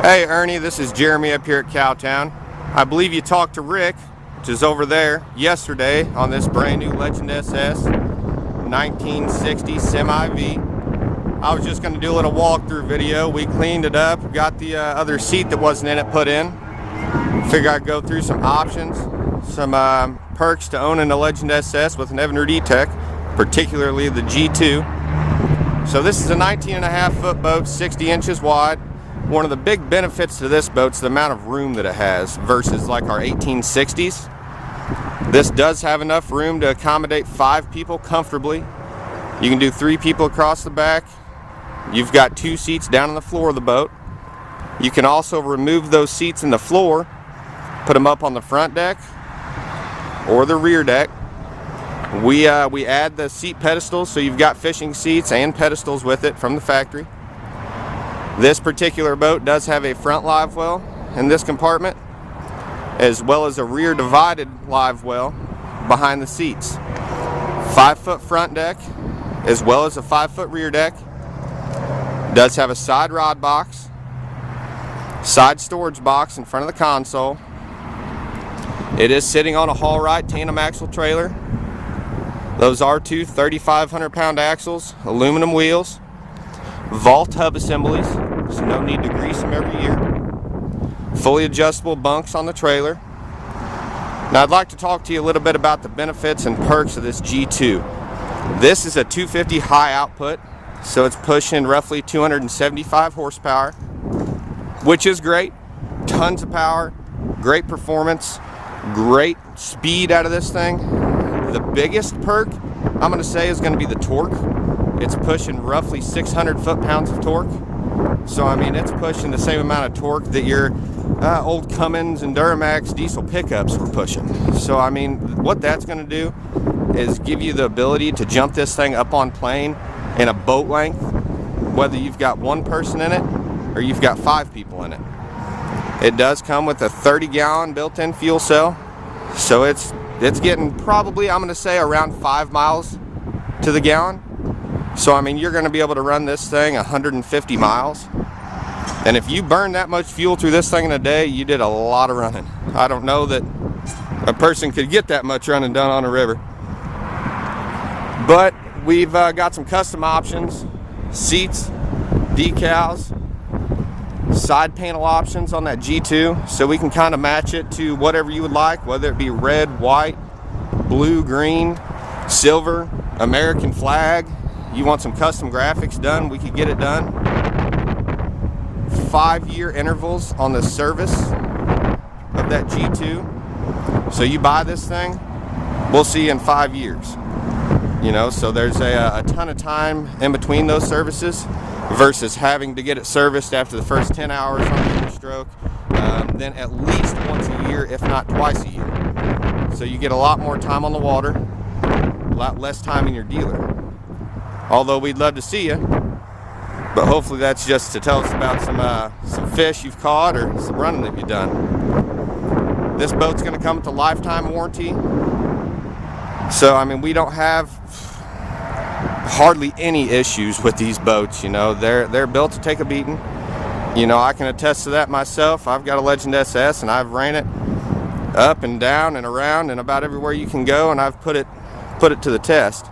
Hey Ernie, this is Jeremy up here at Cowtown. I believe you talked to Rick, which is over there, yesterday on this brand new Legend SS 1960 Semi-V. I was just going to do a little walkthrough video. We cleaned it up, got the other seat that wasn't in it put in. Figure I'd go through some options, some perks to owning a Legend SS with an Evinrude E-Tech, particularly the G2. So this is a 19.5 foot boat, 60 inches wide. One of the big benefits to this boat is the amount of room that it has versus like our 1860s. This does have enough room to accommodate 5 people comfortably. You can do 3 people across the back. You've got 2 seats down on the floor of the boat. You can also remove those seats in the floor, put them up on the front deck or the rear deck. We add the seat pedestals, so you've got fishing seats and pedestals with it from the factory. This particular boat does have a front live well in this compartment, as well as a rear divided live well behind the seats. 5 foot front deck, as well as a 5 foot rear deck. Does have a side rod box, side storage box in front of the console. It is sitting on a haul right tandem axle trailer. Those are two 3,500 pound axles, aluminum wheels. Vault hub assemblies, so no need to grease them every year. Fully adjustable bunks on the trailer. Now I'd like to talk to you a little bit about the benefits and perks of this G2. This is a 250 high output, so it's pushing roughly 275 horsepower, which is great. Tons of power, great performance, great speed out of this thing. The biggest perk I'm going to say is going to be the torque. It's pushing roughly 600 foot-pounds of torque. So I mean, it's pushing the same amount of torque that your old Cummins and Duramax diesel pickups were pushing. So I mean, what that's going to do is give you the ability to jump this thing up on plane in a boat length, whether you've got 1 person in it or you've got 5 people in it. It does come with a 30-gallon built-in fuel cell, so it's getting probably, I'm going to say, around 5 miles to the gallon. So I mean, you're going to be able to run this thing 150 miles. And if you burn that much fuel through this thing in a day, you did a lot of running. I don't know that a person could get that much running done on a river. But we've got some custom options, seats, decals, side panel options on that G2, so we can kind of match it to whatever you would like, whether it be red, white, blue, green, silver, American flag. You want some custom graphics done, we could get it done. 5-year intervals on the service of that G2. So you buy this thing, we'll see you in 5 years. You know, so there's a ton of time in between those services versus having to get it serviced after the first 10 hours on the first stroke, then at least once a year, if not twice a year. So you get a lot more time on the water, a lot less time in your dealer. Although we'd love to see you, but hopefully that's just to tell us about some fish you've caught or some running that you've done. This boat's going to come with a lifetime warranty. So I mean, we don't have hardly any issues with these boats. You know, they're built to take a beating. You know, I can attest to that myself. I've got a Legend SS and I've ran it up and down and around and about everywhere you can go, and I've put it to the test.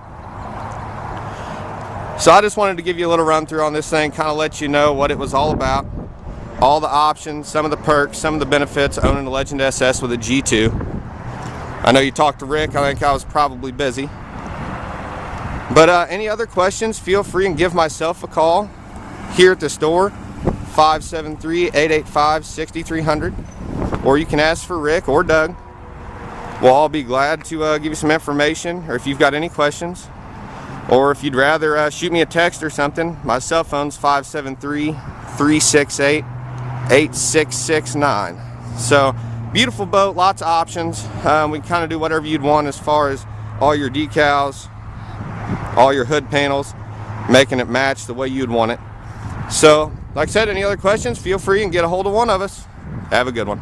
So I just wanted to give you a little run through on this thing, kind of let you know what it was all about, all the options, some of the perks, some of the benefits owning a Legend SS with a G2. I know you talked to Rick. I think I was probably busy. But any other questions, feel free and give myself a call here at the store, 573-885-6300. Or you can ask for Rick or Doug. We'll all be glad to give you some information, or if you've got any questions. Or if you'd rather shoot me a text or something, my cell phone's 573-368-8669. So, beautiful boat, lots of options. We can kind of do whatever you'd want as far as all your decals, all your hood panels, making it match the way you'd want it. So, like I said, any other questions, feel free and get a hold of one of us. Have a good one.